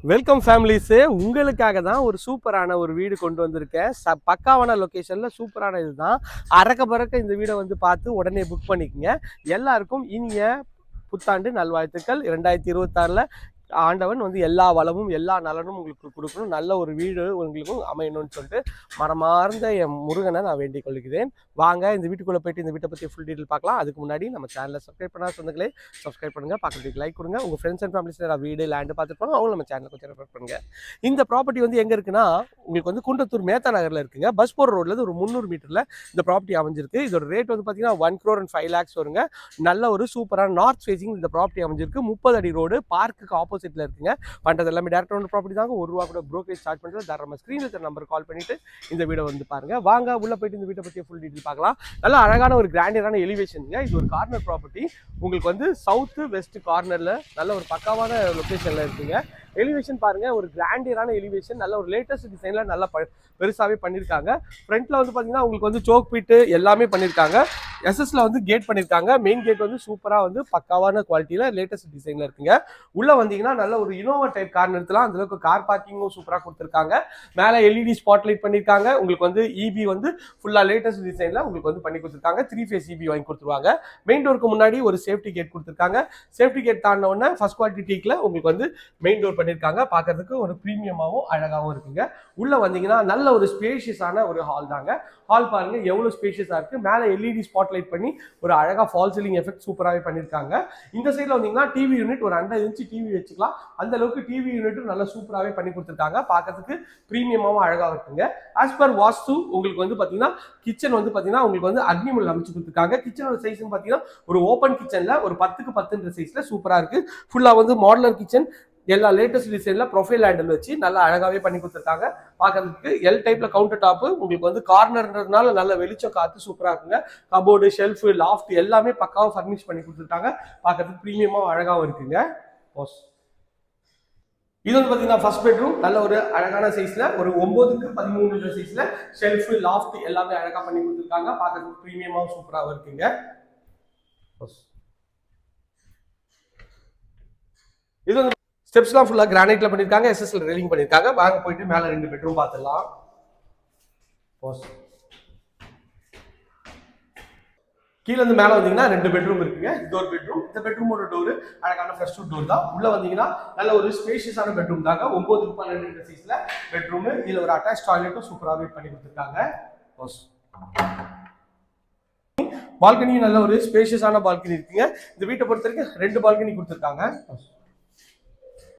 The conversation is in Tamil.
Welcome families. உங்களுக்காக தான் ஒரு சூப்பரான ஒரு வீடு கொண்டு வந்திருக்கேன். பக்காவான லொக்கேஷனில் சூப்பரான இதுதான். அறக்க பறக்க இந்த வீடை வந்து பார்த்து உடனே புக் பண்ணிக்கோங்க. எல்லாருக்கும் இனிய புத்தாண்டு நல்வாழ்த்துக்கள். 2026ல் ஆண்டவன் வந்து எல்லா வளமும் எல்லா நலனும் உங்களுக்கு கொடுக்கணும், நல்ல ஒரு வீடு உங்களுக்கும் அமையணும்னு சொல்லிட்டு மனமார்ந்த என் முருகனை நான் வேண்டிக் கொள்கிறேன். வாங்க இந்த வீட்டுக்குள்ளே போயிட்டு இந்த வீட்டை பற்றி ஃபுல் டீட்டெயில் பார்க்கலாம். அதுக்கு முன்னாடி நம்ம சேனலை சப்ஸ்கிரைப் பண்ணாத சொந்தங்களே சப்ஸ்கிரைப் பண்ணுங்கள், பக்கத்துக்கு லைக் கொடுங்க. உங்கள் ஃப்ரெண்ட்ஸ் அண்ட் ஃபேமிலிஸ் வீடு லேண்டு பார்த்துருப்பாங்க, அவங்களும் நம்ம சேனலை கொஞ்சம் ரெஃபர் பண்ணுங்கள். இந்த ப்ராப்பர்ட்டி வந்து எங்கே இருக்குன்னா, உங்களுக்கு வந்து குன்றத்தூர் மேத்தா நகரில் இருக்குங்க. பஸ் போகிற ரோட்லேருந்து ஒரு 300 மீட்டரில் இந்த ப்ராப்பர்ட்டி அமைஞ்சிருக்கு. இதோட ரேட் வந்து பார்த்தீங்கன்னா 1,05,00,000 வருங்க. நல்ல ஒரு சூப்பரான நார்த் ஃபேசிங் இந்த ப்ராப்பர்ட்டி அமைஞ்சிருக்கு. 30 அடி ரோடு, பார்க்குக்கு ஆப்போசிட்ல இருக்குங்க. பண்ணுறது எல்லாமே டேரக்ட் ஓன் ப்ராப்பர்ட்டி தாங்க. ₹1 கூட ப்ரோக்கரேஜ் சார்ஜ் பண்ணுறது தாராளமாக ஸ்க்ரீனில் இருக்கிற நம்பர் கால் பண்ணிட்டு இந்த வீடை வந்து பாருங்க. வாங்க உள்ள போயிட்டு இந்த வீட்டை பற்றி ஃபுல் டீட்டெயில் பார்க்கலாம். நல்லா அழகான ஒரு கிராண்டியரான எலிவேஷனுங்க. இது ஒரு கார்னர் ப்ராப்பர்ட்டி. உங்களுக்கு வந்து சவுத்து வெஸ்ட் கார்னரில் நல்ல ஒரு பக்காவான லொக்கேஷனில் இருக்குங்க. எலிவேஷன் பாருங்க, ஒரு கிராண்டியரான எலிவேஷன், நல்ல ஒரு லேட்டஸ்ட் டிசைனில் நல்லா பெருசாகவே பண்ணியிருக்காங்க. ஃப்ரண்ட்டில் வந்து பார்த்தீங்கன்னா உங்களுக்கு வந்து சோக் பீட்டு எல்லாமே பண்ணியிருக்காங்க. எஸ்எஸ்ல வந்து கேட் பண்ணியிருக்காங்க. மெயின் கேட் வந்து சூப்பராக வந்து பக்காவான குவாலிட்டியில் லேட்டஸ்ட் டிசைனில் இருக்குங்க. உள்ளே வந்தீங்கன்னா நல்ல ஒரு இனோவா டைப் கார் நிறுத்தலாம். அந்தளவுக்கு கார் பார்க்கிங்கும் சூப்பராக கொடுத்துருக்காங்க. மேலே எல்இடி ஸ்பாட் லைட் பண்ணியிருக்காங்க. உங்களுக்கு வந்து இபி வந்து ஃபுல்லாக லேட்டஸ்ட் டிசைனில் உங்களுக்கு வந்து பண்ணி கொடுத்துருக்காங்க. 3 ஃபேஸ் இபி வாங்கி கொடுத்துருவாங்க. மெயின் டோருக்கு முன்னாடி ஒரு சேஃப்டி கேட் கொடுத்துருக்காங்க. சேஃப்டி கேட் தாண்டின உடனே ஃபர்ஸ்ட் குவாலிட்டி டீக்கில் உங்களுக்கு வந்து மெயின் டோர் பண்ணியிருக்காங்க. பார்க்கறதுக்கு ஒரு ப்ரீமியமாகவும் அழகாகவும் இருக்குங்க. உள்ளே வந்தீங்கன்னா நல்ல ஒரு ஸ்பேஷியஸான ஒரு ஹால் தாங்க. ஹால் பாருங்க எவ்வளோ ஸ்பேஷியஸாக இருக்குது. மேலே எல்இடி ஸ்பாட் லைட் பண்ணி ஒரு அழகாக ஃபால் சீலிங் எஃபெக்ட் சூப்பராகவே பண்ணியிருக்காங்க. இந்த சைடில் வந்தீங்கன்னா டிவி யூனிட் ஒரு 100 இன்ச்சு டிவி வச்சுக்கலாம். அந்த அளவுக்கு டிவி யூனிட்டும் நல்லா சூப்பராகவே பண்ணி கொடுத்துருக்காங்க. பார்க்கறதுக்கு ப்ரீமியமாகவும் அழகாக இருக்குங்க. ஆஸ் பர் வாஸ்து உங்களுக்கு வந்து பார்த்தீங்கன்னா கிச்சன் வந்து பார்த்தீங்கன்னா உங்களுக்கு வந்து அக்னிமுள் அமைச்சு கொடுத்துருக்காங்க. கிச்சனோட சைஸ்ன்னு பார்த்தீங்கன்னா ஒரு ஓப்பன் கிச்சனில் ஒரு 10க்கு 10ன்ற சைஸில் சூப்பராக இருக்குது. ஃபுல்லாக வந்து மாடுலர் கிச்சன், எல்லா லேட்டஸ்ட் டிசைன்ல ப்ரொஃபைல் ஹேண்டில் வச்சு நல்லா அழகாவே பண்ணி கொடுத்துருக்காங்க. பார்க்கறதுக்கு எல் டைப்ல கவுண்டர் டாப்பு, உங்களுக்கு வந்து கார்னர்ன்றதுனால நல்ல வெளிச்சம் காத்து சூப்பரா இருக்குங்க. கபோர்டு, ஷெல்ஃப், லாஃப்ட் எல்லாமே பக்காவா ஃபர்னிஷ் பண்ணி கொடுத்துருக்காங்க. பார்க்கறதுக்கு ப்ரீமியமா அழகாவும் இருக்குங்க. இது வந்து பார்த்தீங்கன்னா ஃபர்ஸ்ட் பெட்ரூம், நல்ல ஒரு அழகான சைஸ்ல ஒரு 9க்கு 13 சைஸ்ல ஷெல்ஃப், லாஃப்ட் எல்லாமே அழகா பண்ணி கொடுத்துருக்காங்க. பார்க்கறதுக்கு ப்ரீமியமாவும் சூப்பராகவும் இருக்குங்க. இது வந்து ஸ்டெப்ஸ்லாம் ஃபுல்லாக கிரானைட்ல பண்ணியிருக்காங்க. எஸ்எஸ்ல ரெயிலிங் பண்ணியிருக்காங்க. வாங்க போயிட்டு மேலே 2 பெட்ரூம் பார்த்துடலாம். கீழே இருந்து மேலே வந்தீங்கன்னா 2 பெட்ரூம் இருக்குங்க. இது ஒரு பெட்ரூம். இந்த பெட்ரூமோட டோர் அழகான ஃப்ரெஷ் டோர் தான். உள்ள வந்தீங்கன்னா நல்ல ஒரு ஸ்பேஷியஸான பெட்ரூம் தாங்க. 9க்கு 12 சைஸ்ல பெட்ரூம். இதுல ஒரு அட்டாச் டாய்லெட்டும் சூப்பராகவே பண்ணி கொடுத்துருக்காங்க. பால்கனியும் நல்ல ஒரு ஸ்பேஷியஸான பால்கனி இருக்குங்க. இந்த வீட்டை பொறுத்த வரைக்கும் 2 பால்கனி கொடுத்துருக்காங்க.